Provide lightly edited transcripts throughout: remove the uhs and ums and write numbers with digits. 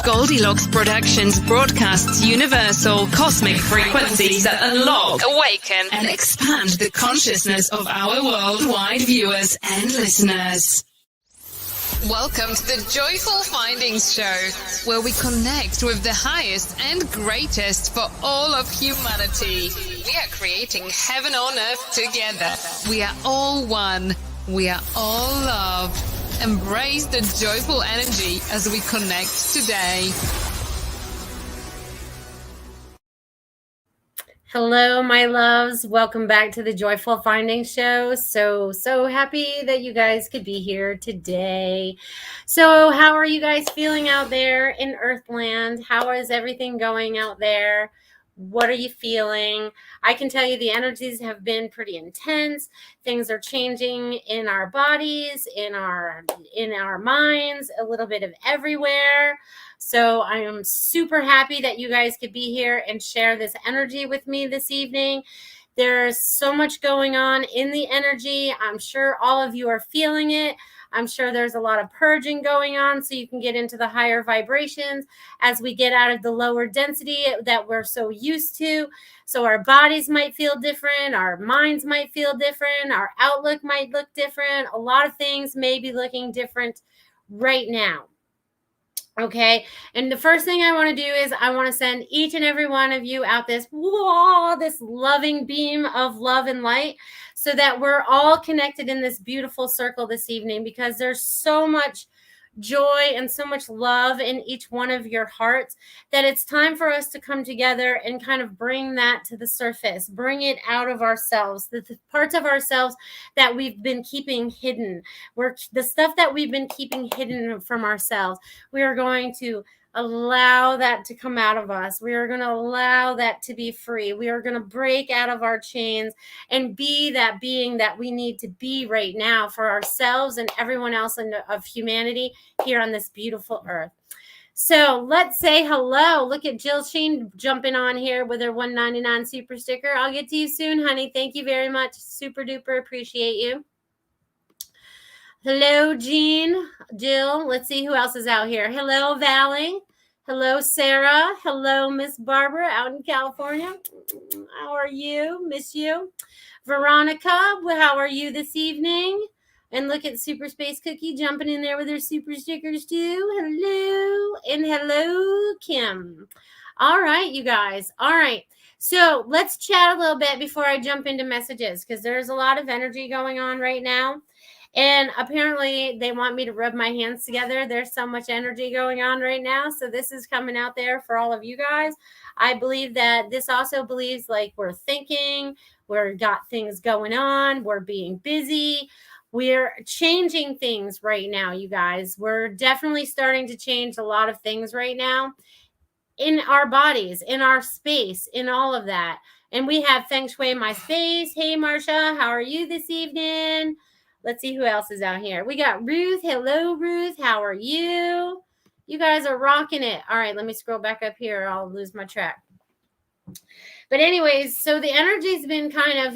Goldylocks Productions broadcasts universal cosmic frequencies that unlock, awaken, and expand the consciousness of our worldwide viewers and listeners. Welcome to the Joyful Findings Show, where we connect with the highest and greatest for all of humanity. We are creating heaven on earth together. We are all one. We are all love. Embrace the joyful energy as we connect today. Hello, my loves. Welcome back to the Joyful Findings Show. So happy that you guys could be here today. So how are you guys feeling out there in Earthland? How is everything going out there? What are you feeling? I can tell you the energies have been pretty intense. Things are changing in our bodies, in our minds, a little bit of everywhere. So I am super happy that you guys could be here and share this energy with me this evening. There's so much going on in the energy. I'm sure all of you are feeling it. I'm sure there's a lot of purging going on so you can get into the higher vibrations as we get out of the lower density that we're so used to. So our bodies might feel different. Our minds might feel different. Our outlook might look different. A lot of things may be looking different right now. Okay. And the first thing I want to do is I want to send each and every one of you out this loving beam of love and light so that we're all connected in this beautiful circle this evening, because there's so much joy and so much love in each one of your hearts that it's time for us to come together and kind of bring that to the surface, bring it out of ourselves, the parts of ourselves that we've been keeping hidden. The stuff that we've been keeping hidden from ourselves, we are going to allow that to come out of us. We are going to allow that to be free. We are going to break out of our chains and be that being that we need to be right now for ourselves and everyone else of humanity here on this beautiful earth. So let's say hello. Look at Jill Sheen jumping on here with her $1.99 super sticker. I'll get to you soon, honey. Thank you very much. Super duper appreciate you. Hello, Jean, Jill. Let's see who else is out here. Hello, Valley. Hello, Sarah. Hello, Miss Barbara out in California. How are you? Miss you. Veronica, how are you this evening? And look at Super Space Cookie jumping in there with her super stickers too. Hello. And hello, Kim. All right, you guys. All right. So let's chat a little bit before I jump into messages, because there's a lot of energy going on right now. And apparently they want me to rub my hands together. There's so much energy going on right now. So this is coming out there for all of you guys. I believe that this also believes like we're thinking, we've got things going on, we're being busy. We're changing things right now, you guys. We're definitely starting to change a lot of things right now in our bodies, in our space, in all of that. And we have Feng Shui My Space. Hey, Marsha, how are you this evening? Let's see who else is out here. We got Ruth. Hello, Ruth. How are you? You guys are rocking it. All right, let me scroll back up here. I'll lose my track. But anyways, so the energy's been kind of,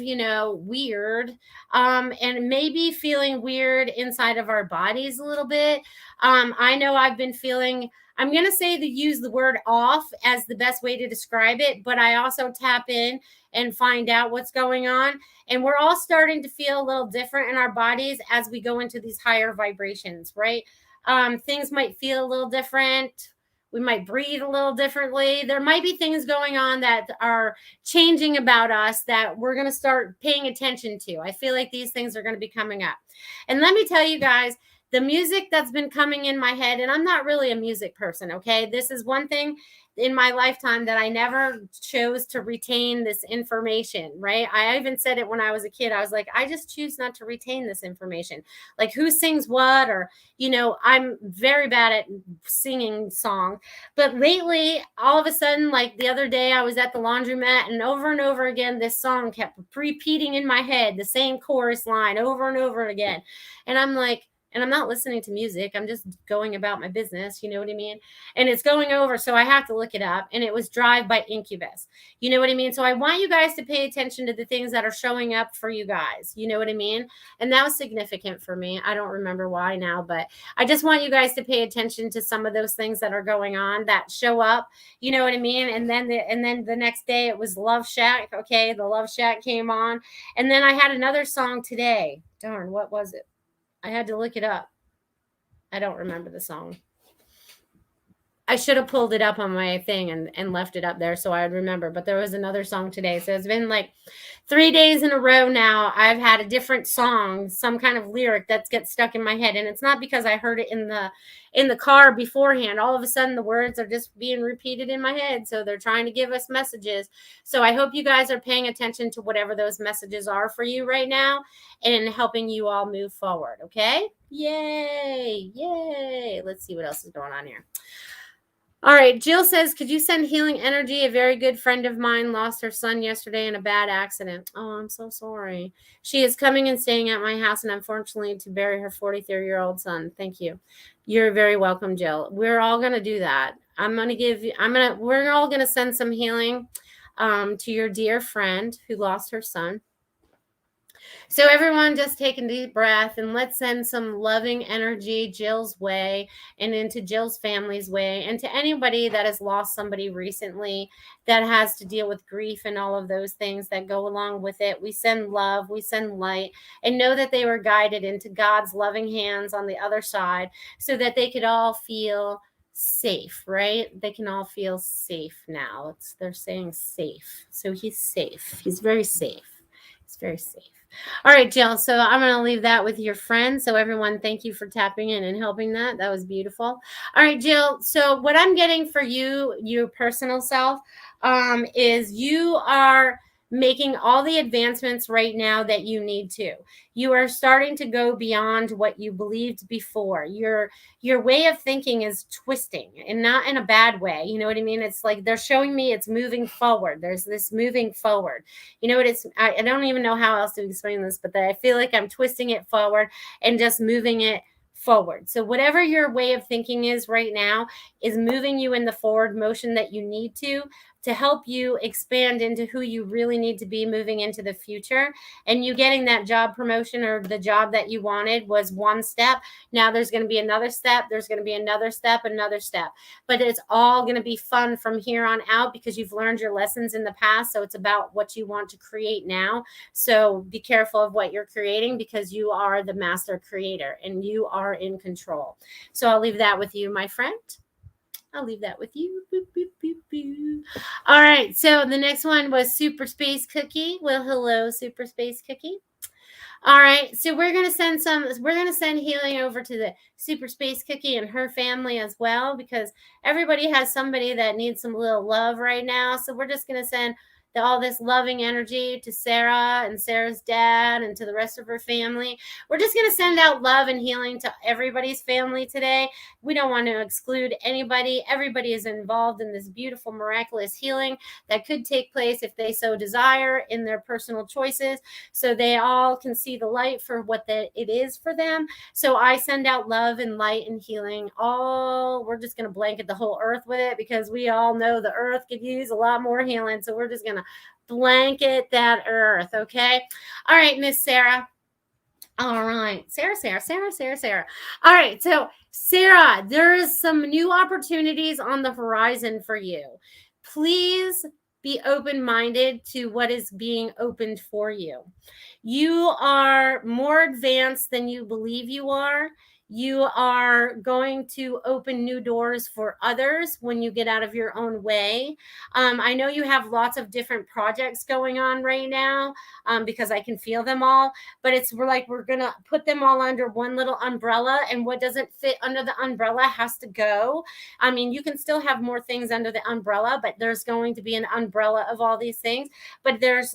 weird, and maybe feeling weird inside of our bodies a little bit. I know I've been feeling, I'm going to use the word off as the best way to describe it, but I also tap in and find out what's going on. And we're all starting to feel a little different in our bodies as we go into these higher vibrations, right? Things might feel a little different. We might breathe a little differently. There might be things going on that are changing about us that we're going to start paying attention to. I feel like these things are going to be coming up. And let me tell you guys, the music that's been coming in my head, and I'm not really a music person, okay? This is one thing in my lifetime that I never chose to retain this information, right? I even said it when I was a kid. I was like, I just choose not to retain this information. Like who sings what, or, I'm very bad at singing songs. But lately, all of a sudden, like the other day, I was at the laundromat and over again, this song kept repeating in my head, the same chorus line over and over again. And I'm like, and I'm not listening to music. I'm just going about my business. You know what I mean? And it's going over. So I have to look it up. And it was Drive by Incubus. You know what I mean? So I want you guys to pay attention to the things that are showing up for you guys. You know what I mean? And that was significant for me. I don't remember why now, but I just want you guys to pay attention to some of those things that are going on that show up. You know what I mean? And then the next day it was Love Shack. Okay. The Love Shack came on. And then I had another song today. Darn, what was it? I had to look it up. I don't remember the song. I should have pulled it up on my thing and left it up there so I'd remember. But there was another song today. So it's been like 3 days in a row now. I've had a different song, some kind of lyric that gets stuck in my head. And it's not because I heard it in the car beforehand. All of a sudden the words are just being repeated in my head. So they're trying to give us messages. So I hope you guys are paying attention to whatever those messages are for you right now and helping you all move forward. Okay? Yay. Yay. Let's see what else is going on here. All right. Jill says, could you send healing energy? A very good friend of mine lost her son yesterday in a bad accident. Oh, I'm so sorry. She is coming and staying at my house, and unfortunately to bury her 43-year-old son. Thank you. You're very welcome, Jill. We're all going to do that. We're all going to send some healing to your dear friend who lost her son. So everyone just take a deep breath and let's send some loving energy Jill's way and into Jill's family's way and to anybody that has lost somebody recently that has to deal with grief and all of those things that go along with it. We send love, we send light, and know that they were guided into God's loving hands on the other side so that they could all feel safe, right? They can all feel safe now. They're saying safe. So he's safe. He's very safe. He's very safe. All right, Jill. So I'm going to leave that with your friend. So everyone, thank you for tapping in and helping that. That was beautiful. All right, Jill. So what I'm getting for you, your personal self, is you are making all the advancements right now that you need to. You are starting to go beyond what you believed before. Your way of thinking is twisting, and not in a bad way. You know what I mean? It's like they're showing me it's moving forward. There's this moving forward. You know what it's, I don't even know how else to explain this, but that I feel like I'm twisting it forward and just moving it forward. So whatever your way of thinking is right now is moving you in the forward motion that you need to help you expand into who you really need to be moving into the future. And you getting that job promotion or the job that you wanted was one step. Now there's going to be another step. There's going to be another step, another step. But it's all going to be fun from here on out because you've learned your lessons in the past. So it's about what you want to create now. So be careful of what you're creating because you are the master creator and you are in control. So I'll leave that with you, my friend. I'll leave that with you. Boop, boop, boop, boop. All right. So the next one was Super Space Cookie. Well, hello, Super Space Cookie. All right. So we're going to send healing over to the Super Space Cookie and her family as well, because everybody has somebody that needs some little love right now. So we're just going to send all this loving energy to Sarah and Sarah's dad and to the rest of her family. We're just going to send out love and healing to everybody's family today. We don't want to exclude anybody. Everybody is involved in this beautiful, miraculous healing that could take place if they so desire in their personal choices. So they all can see the light for what it is for them. So I send out love and light and healing. We're just going to blanket the whole earth with it because we all know the earth could use a lot more healing. So we're just going to blanket that earth. Okay. All right, Miss Sarah. All right. Sarah. All right. So Sarah, there is some new opportunities on the horizon for you. Please be open-minded to what is being opened for you. You are more advanced than you believe you are. You are going to open new doors for others when you get out of your own way. I know you have lots of different projects going on right now because I can feel them all, but we're going to put them all under one little umbrella, and what doesn't fit under the umbrella has to go. I mean, you can still have more things under the umbrella, but there's going to be an umbrella of all these things. But there's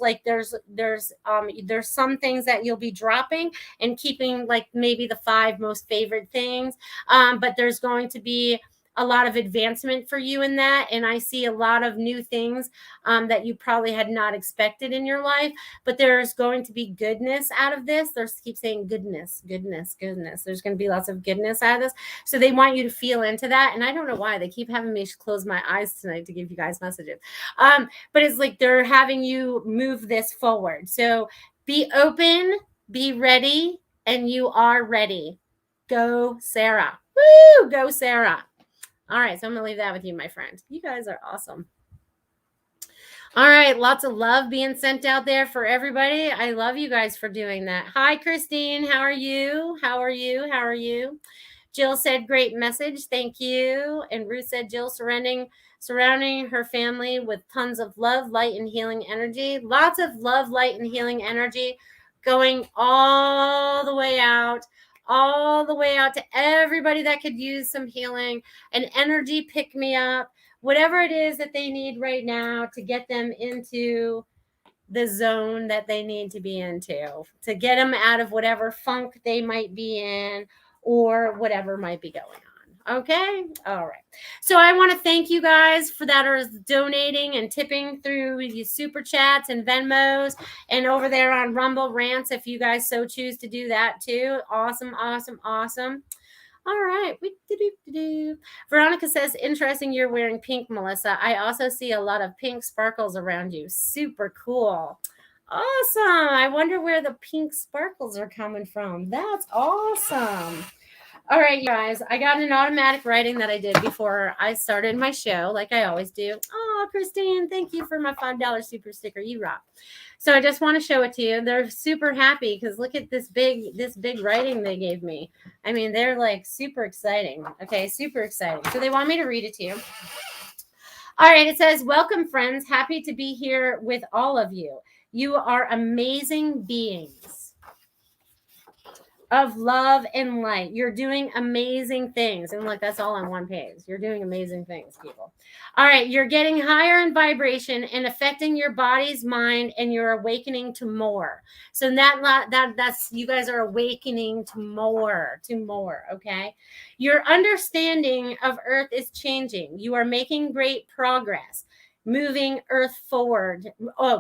some things that you'll be dropping and keeping, like maybe the 5 most favorite things. But there's going to be a lot of advancement for you in that. And I see a lot of new things that you probably had not expected in your life, but there's going to be goodness out of this. There's keep saying goodness, goodness, goodness. There's going to be lots of goodness out of this. So they want you to feel into that. And I don't know why they keep having me close my eyes tonight to give you guys messages. But it's like they're having you move this forward. So be open, be ready, and you are ready. Go, Sarah. Woo! Go, Sarah. All right, so I'm going to leave that with you, my friend. You guys are awesome. All right, lots of love being sent out there for everybody. I love you guys for doing that. Hi, Christine. How are you? How are you? How are you? Jill said, great message. Thank you. And Ruth said, Jill surrounding her family with tons of love, light, and healing energy. Lots of love, light, and healing energy going all the way out to everybody that could use some healing, an energy pick me up, whatever it is that they need right now to get them into the zone that they need to be into, to get them out of whatever funk they might be in or whatever might be going on. Okay. All right. So I want to thank you guys for that are donating and tipping through your super chats and Venmos and over there on Rumble Rants, if you guys so choose to do that too. Awesome, awesome, awesome. All right. Veronica says, interesting you're wearing pink, Melissa. I also see a lot of pink sparkles around you. Super cool. Awesome. I wonder where the pink sparkles are coming from. That's awesome. All right, you guys, I got an automatic writing that I did before I started my show, like I always do. Oh, Christine, thank you for my $5 super sticker. You rock. So I just want to show it to you. They're super happy because look at this big writing they gave me. I mean, they're like super exciting. Okay, super exciting. So they want me to read it to you. All right, it says, welcome, friends. Happy to be here with all of you. You are amazing beings of love and light. You're doing amazing things. And look, that's all on one page. You're doing amazing things, people. All right. You're getting higher in vibration and affecting your body's mind, and you're awakening to more. So that's, you guys are awakening to more. Okay. Your understanding of Earth is changing. You are making great progress. Moving Earth forward,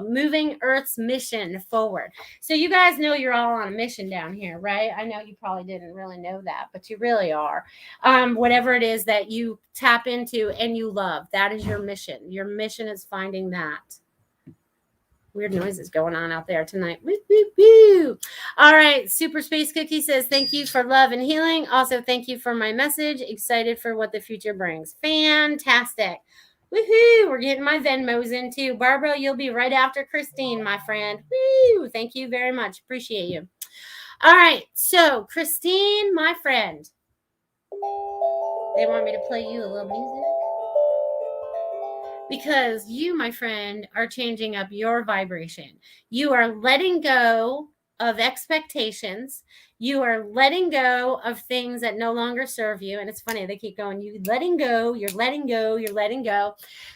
moving Earth's mission forward. So you guys know you're all on a mission down here, right? I know you probably didn't really know that, but you really are. Whatever it is that you tap into and you love, that is your mission. Your mission is finding that. Weird noises going on out there tonight. Woo, woo, woo. All right. Super Space Cookie says, thank you for love and healing. Also, thank you for my message. Excited for what the future brings. Fantastic. Woohoo! We're getting my Venmos in too. Barbara, you'll be right after Christine, my friend. Woo! Thank you very much. Appreciate you. All right. So, Christine, my friend, they want me to play you a little music because you, my friend, are changing up your vibration. You are letting go of expectations. You are letting go of things that no longer serve you. And it's funny, they keep going, you're letting go.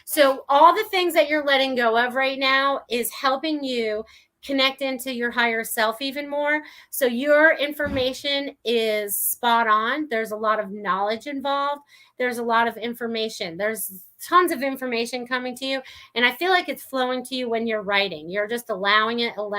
So all the things that you're letting go of right now is helping you connect into your higher self even more. So your information is spot on. There's a lot of knowledge involved. There's a lot of information. There's tons of information coming to you. And I feel like it's flowing to you when you're writing. You're just allowing it. And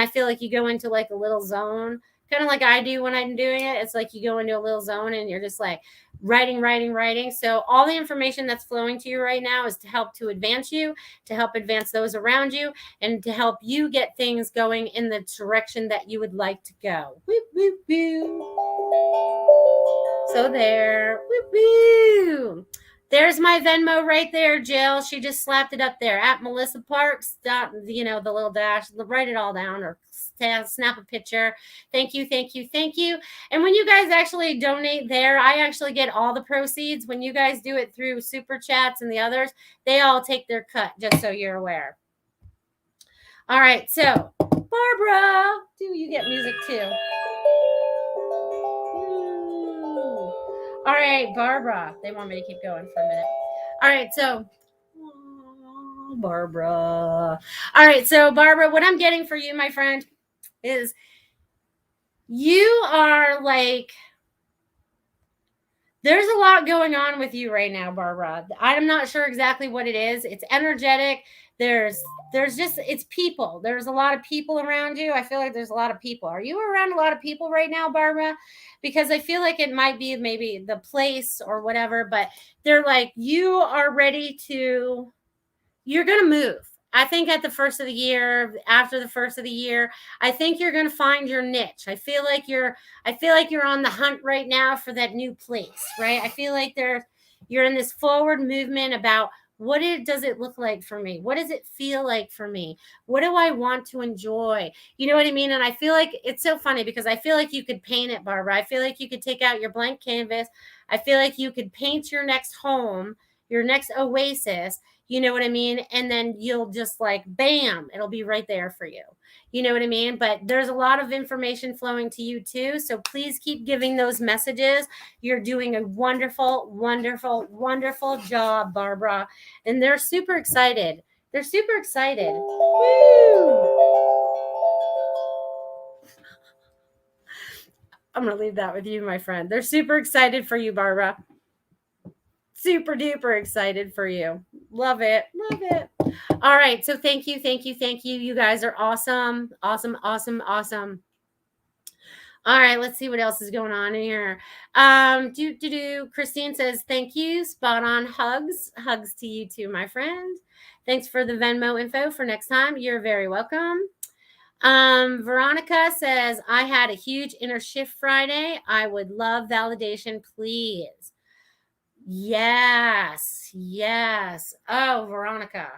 I feel like you go into like a little zone, kind of like I do when I'm doing it. It's like you go into a little zone and you're just like writing. So all the information that's flowing to you right now is to help to advance you, to help advance those around you, and to help you get things going in the direction that you would like to go. Woo, woo, woo. So there. Woo, woo. There's my Venmo right there, Jill. She just slapped it up there at Melissa Parks. The little dash. Write it all down or snap a picture. Thank you. And when you guys actually donate there, I actually get all the proceeds. When you guys do it through Super Chats and the others, they all take their cut, just so you're aware. All right. So, Barbara, do you get music too? All right, Barbara. They want me to keep going for a minute. All right, so Barbara. All right, so Barbara, what I'm getting for you, my friend, is you are like There's a lot going on with you right now, Barbara. I'm not sure exactly what it is. It's energetic. There's just, it's people. There's a lot of people around you. I feel like there's a lot of people. Are you around a lot of people right now, Barbara? Because I feel like it might be maybe the place or whatever, but they're like, you are ready to, you're going to move. I think at the first of the year, after the first of the year, I think you're going to find your niche. I feel like you're on the hunt right now for that new place, right? I feel like you're in this forward movement about does it look like for me? What does it feel like for me? What do I want to enjoy? You know what I mean? And I feel like it's so funny because I feel like you could paint it, Barbara. I feel like you could take out your blank canvas. I feel like you could paint your next home, your next oasis. You know what I mean? And then you'll just like, bam, it'll be right there for you. You know what I mean? But there's a lot of information flowing to you too. So please keep giving those messages. You're doing a wonderful, wonderful, wonderful job, Barbara. And they're super excited. They're super excited. Woo! I'm going to leave that with you, my friend. They're super excited for you, Barbara. Super duper excited for you. Love it. Love it. All right. So thank you. Thank you. Thank you. You guys are awesome. Awesome. Awesome. Awesome. All right. Let's see what else is going on here. Christine says, thank you. Spot on hugs. Hugs to you too, my friend. Thanks for the Venmo info for next time. You're very welcome. Veronica says, I had a huge inner shift Friday. I would love validation, please. Yes. Oh, Veronica.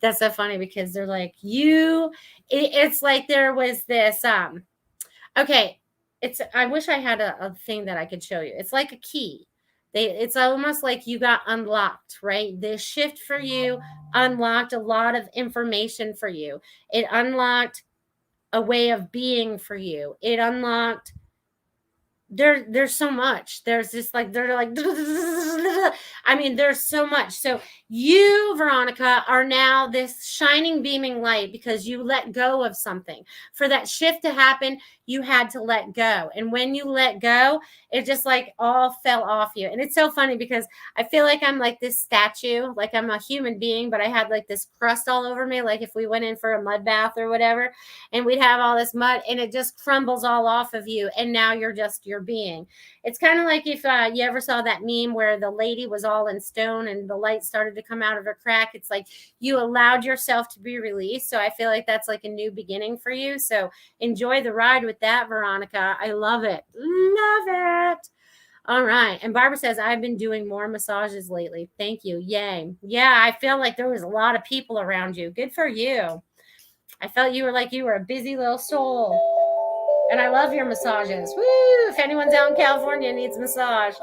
That's so funny because they're like, it's like there was this, okay. I wish I had a thing that I could show you. It's like a key. It's almost like you got unlocked, right? This shift for you unlocked a lot of information for you. It unlocked a way of being for you. It unlocked there's so much. There's just like, they're like, I mean, there's so much. So you, Veronica, are now this shining, beaming light because you let go of something. For that shift to happen, you had to let go. And when you let go, it just like all fell off you. And it's so funny because I feel like I'm like this statue, like I'm a human being, but I had like this crust all over me. Like if we went in for a mud bath or whatever, and we'd have all this mud and it just crumbles all off of you. And now you're just your being. It's kind of like if you ever saw that meme where the lady was all in stone and the light started to come out of her crack. It's like you allowed yourself to be released. So I feel like that's like a new beginning for you. So enjoy the ride with that, Veronica. I love it. Love it. All right. And Barbara says, I've been doing more massages lately. Thank you. Yay. Yeah, I feel like there was a lot of people around you. Good for you. I felt you were a busy little soul. And I love your massages. Woo! If anyone's out in California needs a massage.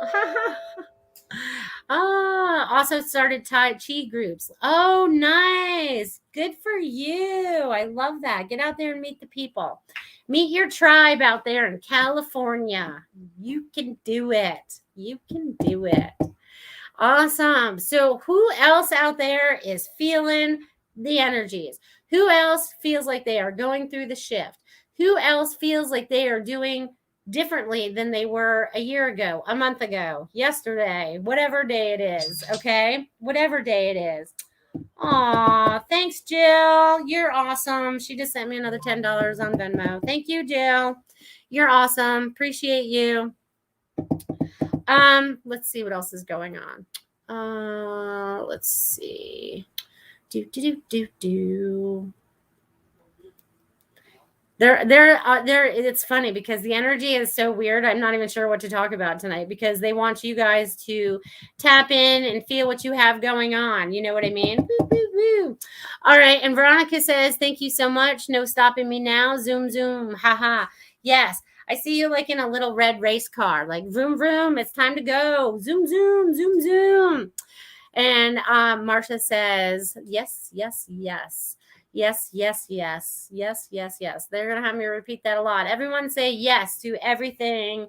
Also started Tai Chi groups. Oh, nice. Good for you. I love that. Get out there and meet the people. Meet your tribe out there in California. You can do it. You can do it. Awesome. So who else out there is feeling the energies? Who else feels like they are going through the shift? Who else feels like they are doing differently than they were a year ago, a month ago, yesterday, whatever day it is, okay? Whatever day it is. Aw, thanks, Jill. You're awesome. She just sent me another $10 on Venmo. Thank you, Jill. You're awesome. Appreciate you. Let's see what else is going on. Let's see. It's funny because the energy is so weird. I'm not even sure what to talk about tonight because they want you guys to tap in and feel what you have going on. You know what I mean? Woo, woo, woo. All right. And Veronica says, thank you so much. No stopping me now. Zoom, zoom. Haha. Yes. I see you like in a little red race car, like vroom, vroom. It's time to go. Zoom, zoom, zoom, zoom. And Marcia says, yes, yes, yes. Yes, yes, yes, yes, yes, yes. They're going to have me repeat that a lot. Everyone say yes to everything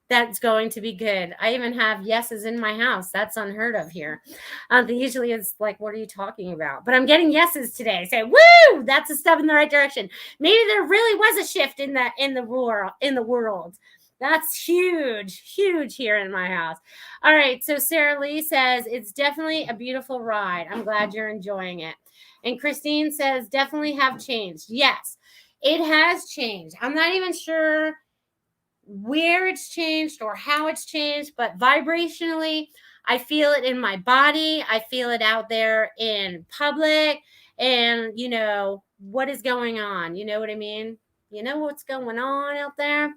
that's going to be good. I even have yeses in my house. That's unheard of here. Usually it's like, what are you talking about? But I'm getting yeses today. Say, woo, that's a step in the right direction. Maybe there really was a shift in the world. That's huge here in my house. All right. So Sarah Lee says, it's definitely a beautiful ride. I'm glad you're enjoying it. And Christine says, definitely have changed. Yes, it has changed. I'm not even sure where it's changed or how it's changed, but vibrationally, I feel it in my body. I feel it out there in public. And, you know, what is going on? You know what I mean? You know what's going on out there?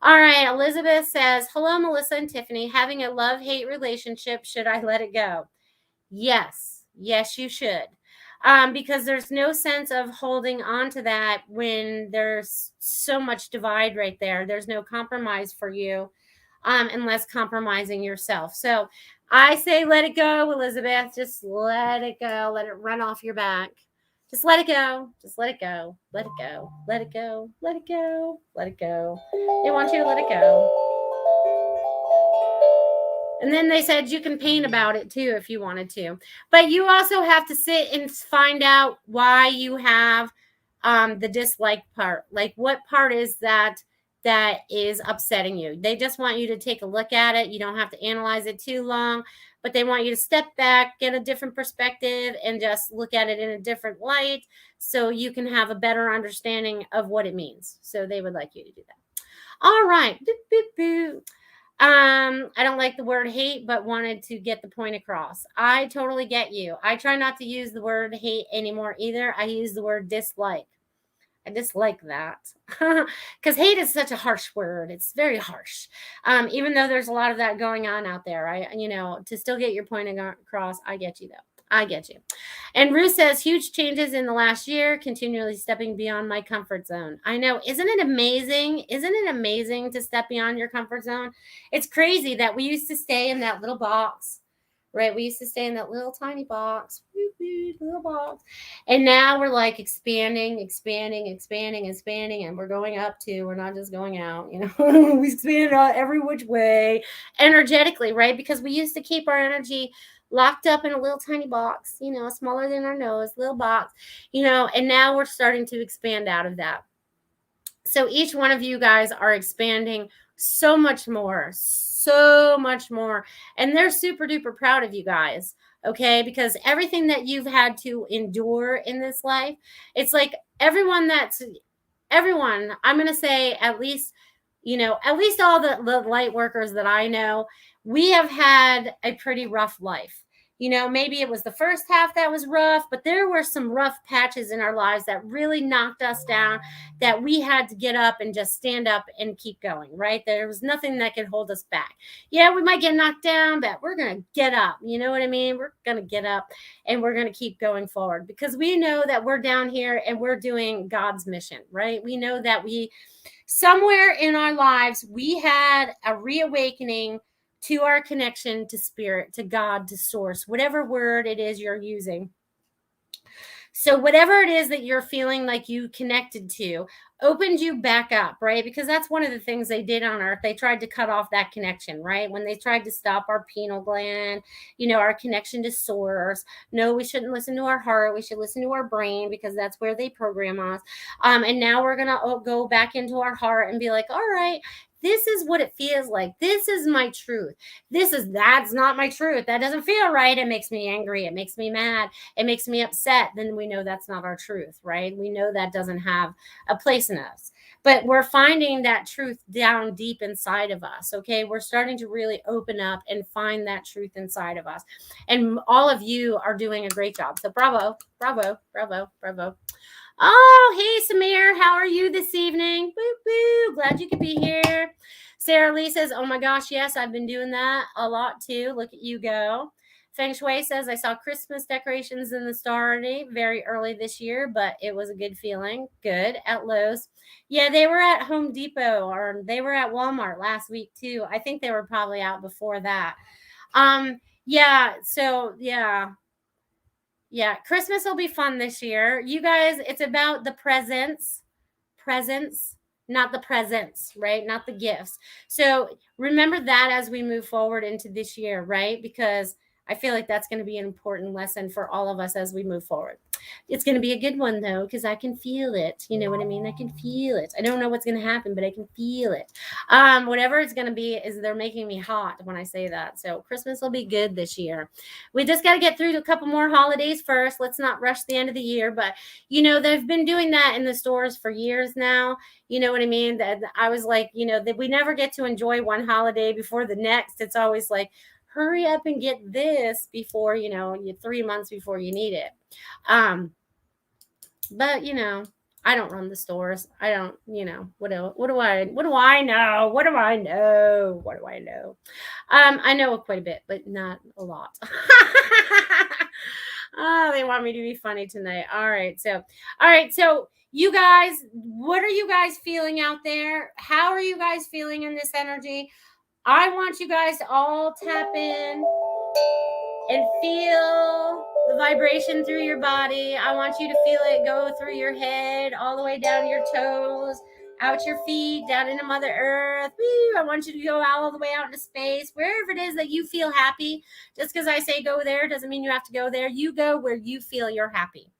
All right. Elizabeth says, hello, Melissa and Tiffany. Having a love-hate relationship, should I let it go? Yes. Yes, you should. Because there's no sense of holding on to that when there's so much divide right there. There's no compromise for you unless compromising yourself. So I say let it go, Elizabeth. Just let it go. Let it run off your back. Just let it go. Just let it go. Let it go. Let it go. Let it go. Let it go. They want you to let it go. And then they said you can paint about it too if you wanted to. But you also have to sit and find out why you have the dislike part. Like what part is that is upsetting you? They just want you to take a look at it. You don't have to analyze it too long, but they want you to step back, get a different perspective, and just look at it in a different light so you can have a better understanding of what it means. So they would like you to do that. All right. Boop, boop, boop. I don't like the word hate, but wanted to get the point across. I totally get you. I try not to use the word hate anymore either. I use the word dislike. I dislike that because hate is such a harsh word. It's very harsh. Even though there's a lot of that going on out there, to still get your point across, I get you though. I get you. And Ruth says, huge changes in the last year, continually stepping beyond my comfort zone. I know. Isn't it amazing? Isn't it amazing to step beyond your comfort zone? It's crazy that we used to stay in that little box, right? We used to stay in that little tiny box, little box. And now we're like expanding, and we're going up too. We're not just going out, we expand out every which way energetically, right? Because we used to keep our energy locked up in a little tiny box, smaller than our nose, little box, and now we're starting to expand out of that. So each one of you guys are expanding so much more. And they're super duper proud of you guys. Okay. Because everything that you've had to endure in this life, it's like everyone, I'm going to say at least all the light workers that I know, we have had a pretty rough life. Maybe it was the first half that was rough, but there were some rough patches in our lives that really knocked us down, that we had to get up and just stand up and keep going, right? There was nothing that could hold us back. Yeah, we might get knocked down, but we're going to get up. You know what I mean? We're going to get up and we're going to keep going forward because we know that we're down here and we're doing God's mission, right? We know that somewhere in our lives, we had a reawakening to our connection to spirit, to God, to source, whatever word it is you're using. So whatever it is that you're feeling like you connected to opened you back up, right? Because that's one of the things they did on Earth. They tried to cut off that connection, right? When they tried to stop our pineal gland, our connection to source. No, we shouldn't listen to our heart. We should listen to our brain because that's where they program us. And now we're going to go back into our heart and be like, all right, this is what it feels like. This is my truth. That's not my truth. That doesn't feel right. It makes me angry. It makes me mad. It makes me upset. Then we know that's not our truth, right? We know that doesn't have a place in us. But we're finding that truth down deep inside of us, okay? We're starting to really open up and find that truth inside of us. And all of you are doing a great job. So bravo, bravo, bravo, bravo. Oh, hey, Samir. How are you this evening? Woo, woo. Glad you could be here. Sarah Lee says, oh my gosh, yes, I've been doing that a lot too. Look at you go. Feng Shui says, I saw Christmas decorations in the Starry very early this year, but it was a good feeling. Good. At Lowe's. Yeah, they were at Home Depot or they were at Walmart last week too. I think they were probably out before that. Yeah. So yeah. Yeah, Christmas will be fun this year. You guys, it's about the presents, not the presents, right? Not the gifts. So remember that as we move forward into this year, right? Because I feel like that's going to be an important lesson for all of us as we move forward. It's going to be a good one, though, because I can feel it. You know what I mean? I can feel it. I don't know what's going to happen, but I can feel it. Whatever it's going to be is they're making me hot when I say that. So Christmas will be good this year. We just got to get through a couple more holidays first. Let's not rush the end of the year. But, they've been doing that in the stores for years now. You know what I mean? That I was like, that we never get to enjoy one holiday before the next. It's always like, hurry up and get this before, you 3 months before you need it. But I don't run the stores. I don't, what do I know? What do I know? I know quite a bit, but not a lot. Oh, they want me to be funny tonight. All right. So you guys, what are you guys feeling out there? How are you guys feeling in this energy? I want you guys to all tap in and feel the vibration through your body. I want you to feel it go through your head, all the way down your toes, out your feet, down into Mother Earth. Woo! I want you to go all the way out into space, wherever it is that you feel happy. Just because I say go there doesn't mean you have to go there. You go where you feel you're happy.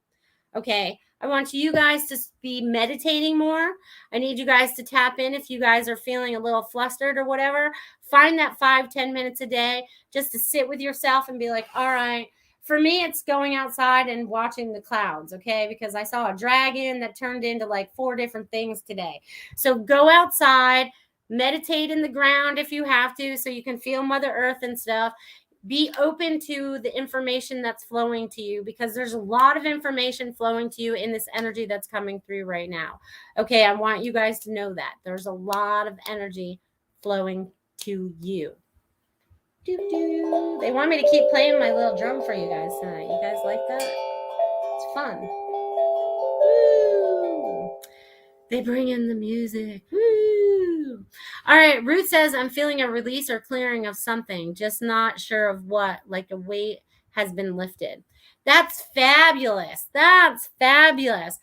Okay. I want you guys to be meditating more. I need you guys to tap in if you guys are feeling a little flustered or whatever. Find that 5-10 minutes a day just to sit with yourself and be like, all right. For me, it's going outside and watching the clouds, okay? Because I saw a dragon that turned into like 4 different things today. So go outside, meditate in the ground if you have to, so you can feel Mother Earth and stuff. Be open to the information that's flowing to you, because there's a lot of information flowing to you in this energy that's coming through right now. Okay, I want you guys to know that. There's a lot of energy flowing to you. They want me to keep playing my little drum for you guys tonight. You guys like that? It's fun. Woo! They bring in the music. Woo! All right, Ruth says, I'm feeling a release or clearing of something, just not sure of what, like a weight has been lifted. That's fabulous. That's fabulous.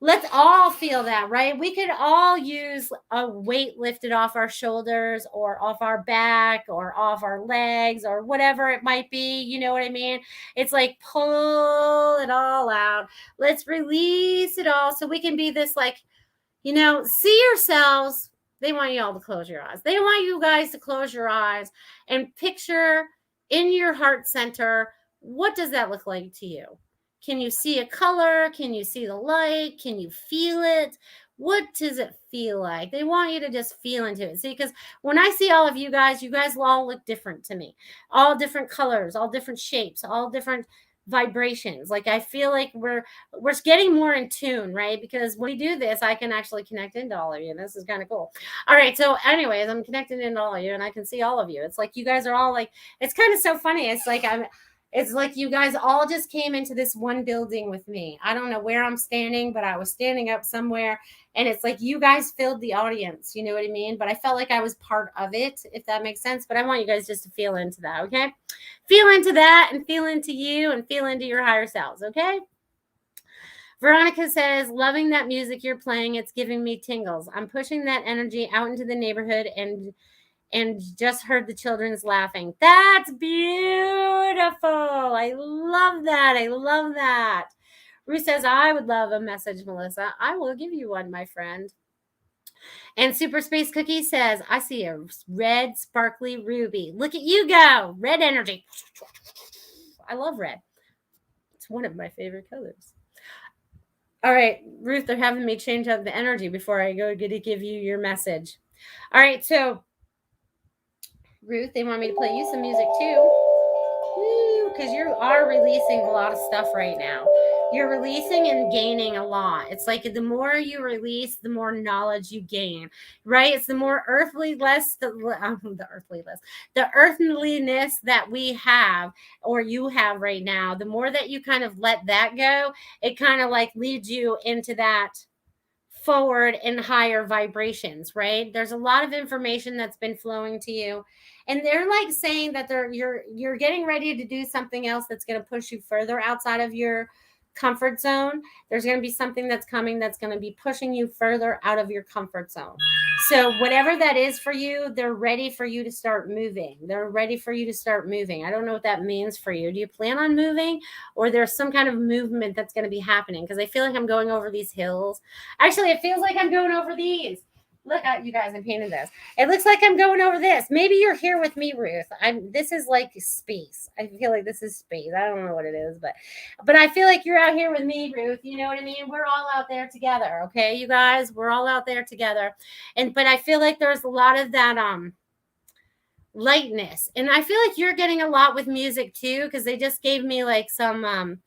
Let's all feel that, right? We could all use a weight lifted off our shoulders or off our back or off our legs or whatever it might be. You know what I mean? It's like pull it all out. Let's release it all so we can be this like, see yourselves. They want you all to close your eyes. They want you guys to close your eyes and picture in your heart center, what does that look like to you? Can you see a color? Can you see the light? Can you feel it? What does it feel like? They want you to just feel into it. See, because when I see all of you guys will all look different to me. All different colors, all different shapes, all different vibrations. Like I feel like we're getting more in tune, right? Because when we do this, I can actually connect into all of you. And this is kind of cool. All right. So anyways, I'm connecting into all of you and I can see all of you. It's like you guys are all like, it's kind of so funny. It's like you guys all just came into this one building with me. I don't know where I'm standing, but I was standing up somewhere. And it's like you guys filled the audience. You know what I mean? But I felt like I was part of it, if that makes sense. But I want you guys just to feel into that, okay? Feel into that and feel into you and feel into your higher selves, okay? Veronica says, loving that music you're playing. It's giving me tingles. I'm pushing that energy out into the neighborhood and just heard the children's laughing. That's beautiful. I love that. I love that. Ruth says, I would love a message, Melissa. I will give you one, my friend. And Super Space Cookie says, I see a red sparkly ruby. Look at you go. Red energy. I love red. It's one of my favorite colors. All right, Ruth, they're having me change up the energy before I go to give you your message. All right, so Ruth, they want me to play you some music too. Because you are releasing a lot of stuff right now. You're releasing and gaining a lot. It's like the more you release, the more knowledge you gain, right? It's the more earthliness that we have or you have right now. The more that you kind of let that go, it kind of like leads you into that forward and higher vibrations, right? There's a lot of information that's been flowing to you. And they're like saying that you're getting ready to do something else that's going to push you further outside of your comfort zone. There's going to be something that's coming that's going to be pushing you further out of your comfort zone. So whatever that is for you, they're ready for you to start moving. They're ready for you to start moving. I don't know what that means for you. Do you plan on moving, or there's some kind of movement that's going to be happening? Because I feel like I'm going over these hills. Actually, it feels like I'm going over these. Look at you guys, I painted this. It looks like I'm going over this. Maybe you're here with me, Ruth. This is like space. I feel like this is space. I don't know what it is, but I feel like you're out here with me, Ruth. You know what I mean? We're all out there together, okay, you guys? We're all out there together. But I feel like there's a lot of that lightness. And I feel like you're getting a lot with music too, because they just gave me like some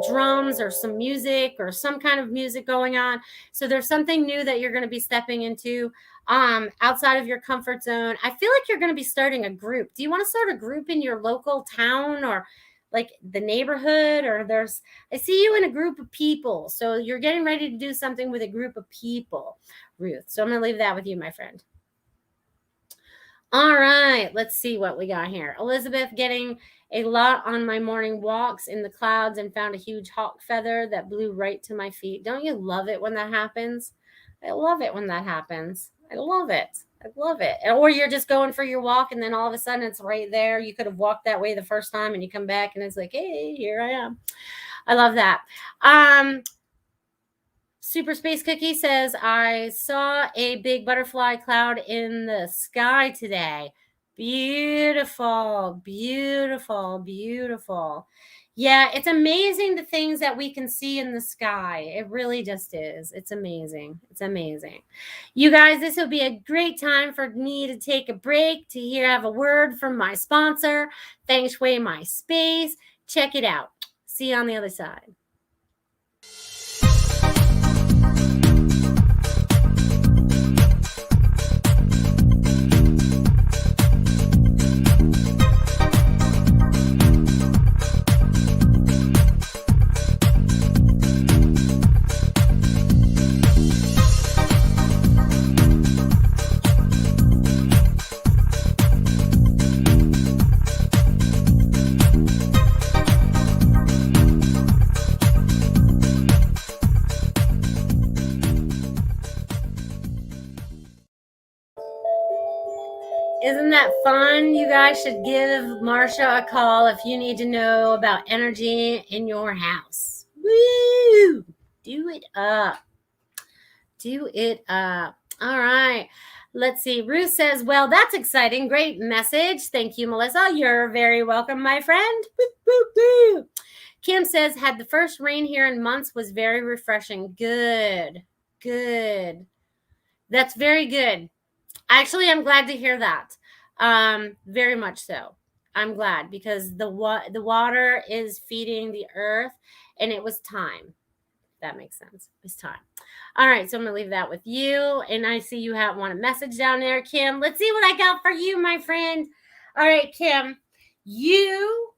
drums or some music or some kind of music going on. So there's something new that you're going to be stepping into outside of your comfort zone. I feel like you're going to be starting a group. Do you want to start a group in your local town or like the neighborhood? Or I see you in a group of people. So you're getting ready to do something with a group of people, Ruth. So I'm going to leave that with you, my friend. All right, let's see what we got here. Elizabeth, getting a lot on my morning walks in the clouds and found a huge hawk feather that blew right to my feet. Don't you love it when that happens? I love it when that happens. I love it. I love it. Or you're just going for your walk and then all of a sudden it's right there. You could have walked that way the first time and you come back and it's like, hey, here I am. I love that. Super Space Cookie says, I saw a big butterfly cloud in the sky today. Beautiful, beautiful, beautiful. Yeah, it's amazing the things that we can see in the sky. It really just is. It's amazing. It's amazing. You guys, this will be a great time for me to take a break to have a word from my sponsor, Feng Shui My Space. Check it out. See you on the other side. Isn't that fun? You guys should give Marsha a call if you need to know about energy in your house. Woo! Do it up. Do it up. All right. Let's see. Ruth says, well, that's exciting. Great message. Thank you, Melissa. You're very welcome, my friend. Woo, woo, woo. Kim says, had the first rain here in months, was very refreshing. Good. Good. That's very good. Actually, I'm glad to hear that. Very much so. I'm glad because the water is feeding the earth and it was time. That makes sense. It's time. All right. So I'm going to leave that with you. And I see you want a message down there, Kim. Let's see what I got for you, my friend. All right, Kim, you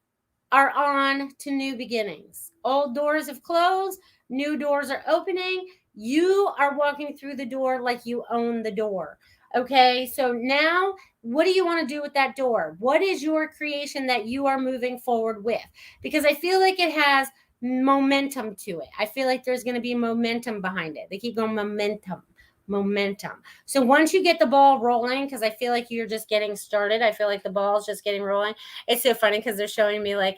are on to new beginnings. Old doors have closed. New doors are opening. You are walking through the door like you own the door. Okay, so now what do you want to do with that door? What is your creation that you are moving forward with? Because I feel like it has momentum to it. I feel like there's going to be momentum behind it. They keep going momentum. So once you get the ball rolling, because I feel like you're just getting started, I feel like the ball's just getting rolling. It's so funny because they're showing me like,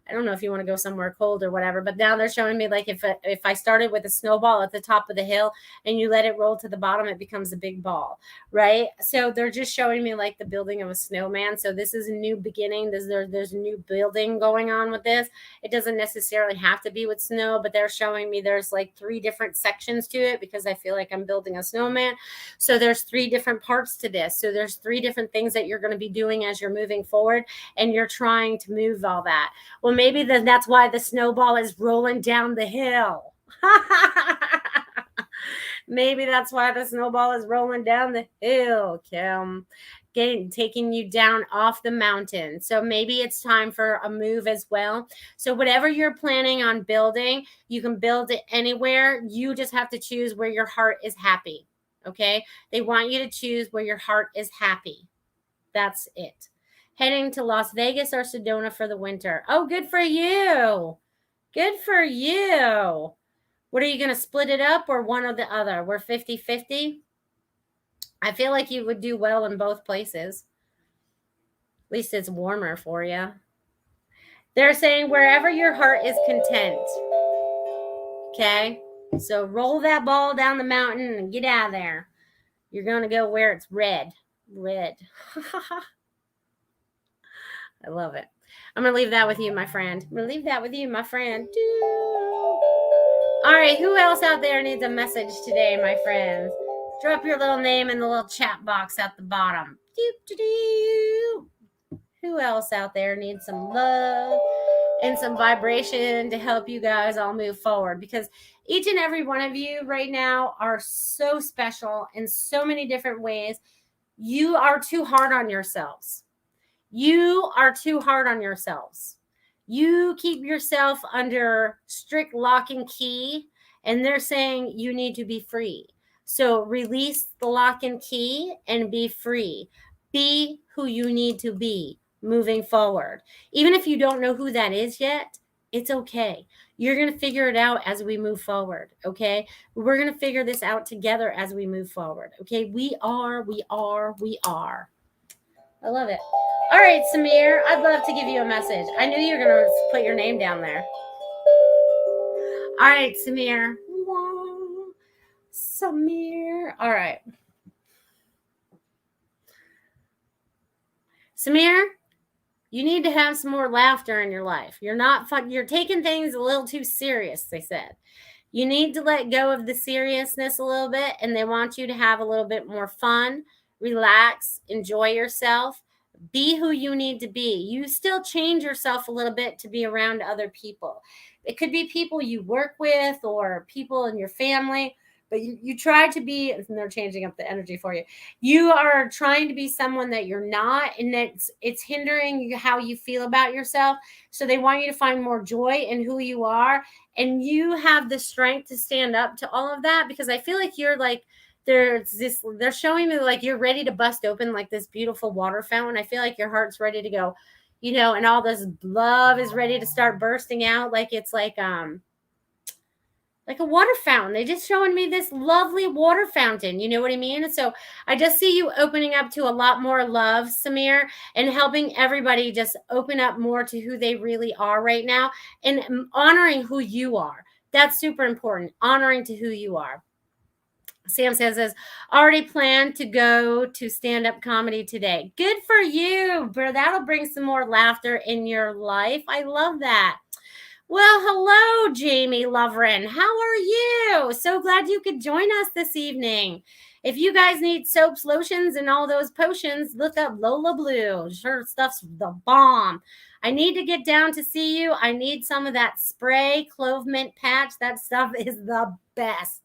I don't know if you want to go somewhere cold or whatever, but now they're showing me like if I started with a snowball at the top of the hill and you let it roll to the bottom, it becomes a big ball, right? So they're just showing me like the building of a snowman. So this is a new beginning. There's a new building going on with this. It doesn't necessarily have to be with snow, but they're showing me there's like 3 different sections to it because I feel like I'm building a snowman. So there's 3 different parts to this. So there's 3 different things that you're going to be doing as you're moving forward and you're trying to move all that. Well, maybe that's why the snowball is rolling down the hill. Maybe that's why the snowball is rolling down the hill, Kim. Taking you down off the mountain. So maybe it's time for a move as well. So whatever you're planning on building, you can build it anywhere. You just have to choose where your heart is happy. Okay? They want you to choose where your heart is happy. That's it. Heading to Las Vegas or Sedona for the winter. Oh, good for you. Good for you. What are you going to split it up or one or the other? We're 50-50. I feel like you would do well in both places. At least it's warmer for you. They're saying wherever your heart is content. Okay? So roll that ball down the mountain and get out of there. You're going to go where it's red. Red. I love it. I'm going to leave that with you, my friend. I'm going to leave that with you, my friend. All right, who else out there needs a message today, my friends? Drop your little name in the little chat box at the bottom. Who else out there needs some love and some vibration to help you guys all move forward? Because each and every one of you right now are so special in so many different ways. You are too hard on yourselves. You are too hard on yourselves. You keep yourself under strict lock and key, and they're saying you need to be free. So release the lock and key and be free. Be who you need to be moving forward. Even if you don't know who that is yet, it's okay. You're going to figure it out as we move forward, okay? We're going to figure this out together as we move forward, okay? We are. I love it. All right, Samir, I'd love to give you a message. I knew you were going to put your name down there. All right, Samir. Samir. All right. Samir, you need to have some more laughter in your life. You're taking things a little too serious, they said. You need to let go of the seriousness a little bit, and they want you to have a little bit more fun, relax, enjoy yourself. Be who you need to be. You still change yourself a little bit to be around other people. It could be people you work with or people in your family, but you try to be, and they're changing up the energy for you. You are trying to be someone that you're not, and it's hindering you how you feel about yourself. So they want you to find more joy in who you are, and you have the strength to stand up to all of that, because I feel like you're like, they're showing me like you're ready to bust open like this beautiful water fountain. I feel like your heart's ready to go, and all this love is ready to start bursting out. Like it's like a water fountain. They're just showing me this lovely water fountain. You know what I mean? And so I just see you opening up to a lot more love, Samir, and helping everybody just open up more to who they really are right now and honoring who you are. That's super important. Honoring to who you are. Sam says, already planned to go to stand-up comedy today. Good for you, bro. That'll bring some more laughter in your life. I love that. Well, hello, Jamie Loverin. How are you? So glad you could join us this evening. If you guys need soaps, lotions, and all those potions, look up Lola Blue. Her stuff's the bomb. I need to get down to see you. I need some of that spray clove mint patch. That stuff is the best.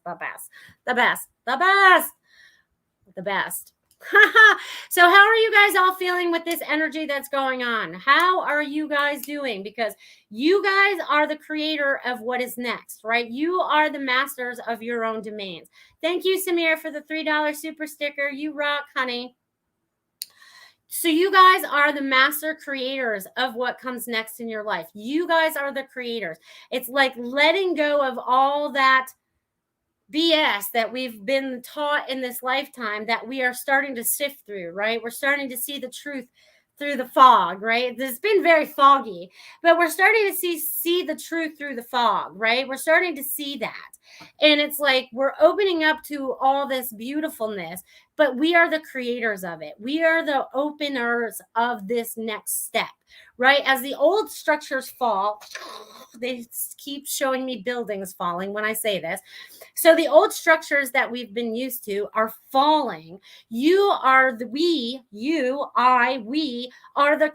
So how are you guys all feeling with this energy that's going on? How are you guys doing? Because you guys are the creator of what is next, right? You are the masters of your own domains. Thank you, Samir, for the $3 super sticker. You rock, honey. So you guys are the master creators of what comes next in your life. You guys are the creators. It's like letting go of all that BS that we've been taught in this lifetime that we are starting to sift through, right? We're starting to see the truth through the fog, right? It's been very foggy, but we're starting to see the truth through the fog, right? We're starting to see that. And it's like we're opening up to all this beautifulness, but we are the creators of it. We are the openers of this next step, right? As the old structures fall, they keep showing me buildings falling when I say this. So the old structures that we've been used to are falling. We are the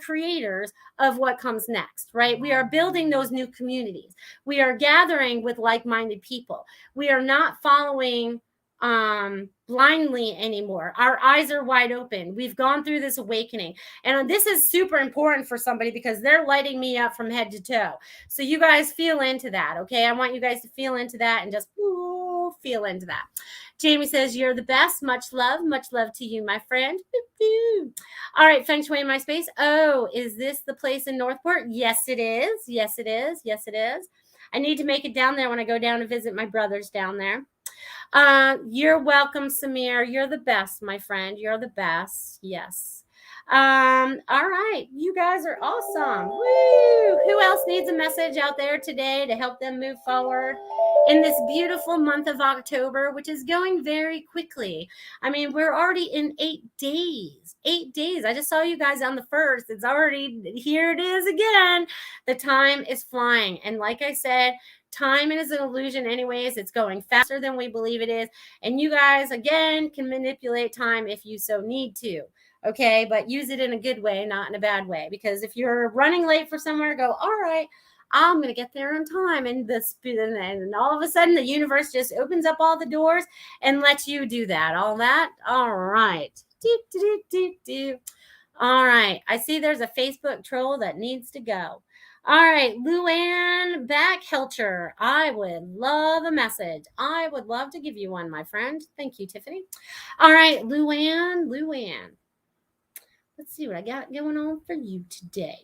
creators of what comes next, right? We are building those new communities. We are gathering with like-minded people. We are not following blindly anymore. Our eyes are wide open. We've gone through this awakening. And this is super important for somebody because they're lighting me up from head to toe. So you guys feel into that, okay? I want you guys to feel into that and just feel into that. Jamie says, you're the best. Much love to you, my friend. All right, Feng Shui in my space. Oh, is this the place in Northport? Yes, it is. I need to make it down there when I go down to visit my brothers down there. You're welcome, Samir. You're the best, my friend. You're the best. Yes. All right. You guys are awesome. Woo! Who else needs a message out there today to help them move forward in this beautiful month of October, which is going very quickly? I mean, we're already in 8 days. 8 days. I just saw you guys on the 1st. It's already, here it is again. The time is flying. And like I said, time is an illusion anyways. It's going faster than we believe it is. And you guys, again, can manipulate time if you so need to. Okay, but use it in a good way, not in a bad way. Because if you're running late for somewhere, go, all right, I'm going to get there on time. And all of a sudden, the universe just opens up all the doors and lets you do that. All that. All right. All right. I see there's a Facebook troll that needs to go. All right, Luann Backhelcher, I would love a message. I would love to give you one, my friend. Thank you, Tiffany. All right, Luann. Let's see what I got going on for you today.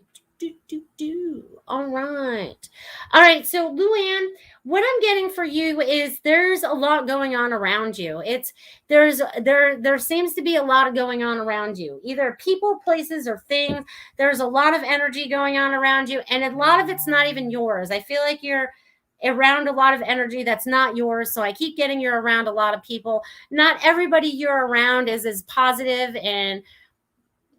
All right. So Luann, what I'm getting for you is there's a lot going on around you. There seems to be a lot going on around you, either people, places, or things. There's a lot of energy going on around you, and a lot of it's not even yours. I feel like you're around a lot of energy that's not yours. So I keep getting you're around a lot of people. Not everybody you're around is as positive, and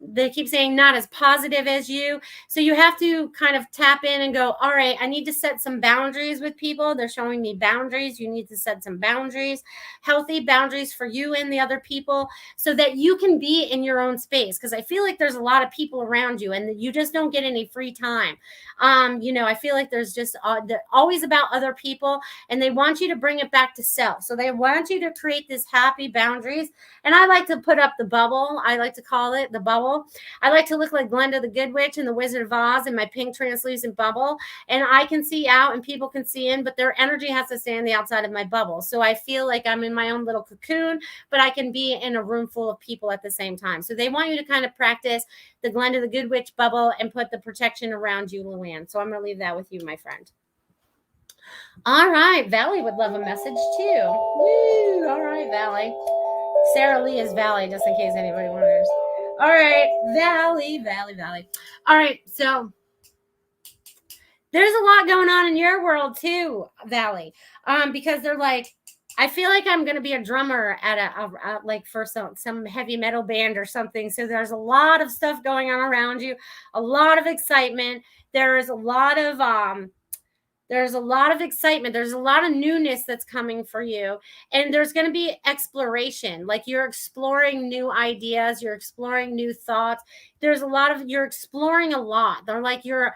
they keep saying not as positive as you. So you have to kind of tap in and go, all right, I need to set some boundaries with people. They're showing me boundaries. You need to set some boundaries, healthy boundaries for you and the other people, so that you can be in your own space. Because I feel like there's a lot of people around you and you just don't get any free time. I feel like there's just they're always about other people, and they want you to bring it back to self. So they want you to create this happy boundaries. And I like to put up the bubble. I like to call it the bubble. I like to look like Glenda the Good Witch and the Wizard of Oz in my pink translucent bubble. And I can see out and people can see in, but their energy has to stay on the outside of my bubble. So I feel like I'm in my own little cocoon, but I can be in a room full of people at the same time. So they want you to kind of practice the Glenda the Good Witch bubble and put the protection around you, Luann. So I'm going to leave that with you, my friend. All right. Valley would love a message too. Woo. All right, Valley. Sarah Lee is Valley, just in case anybody wonders. All right, Valley. All right, so there's a lot going on in your world too, Valley, because they're like, I feel like I'm going to be a drummer at like for some heavy metal band or something. So there's a lot of stuff going on around you, a lot of excitement. There's a lot of excitement. There's a lot of newness that's coming for you. And there's going to be exploration. Like you're exploring new ideas. You're exploring new thoughts. You're exploring a lot. They're like, you're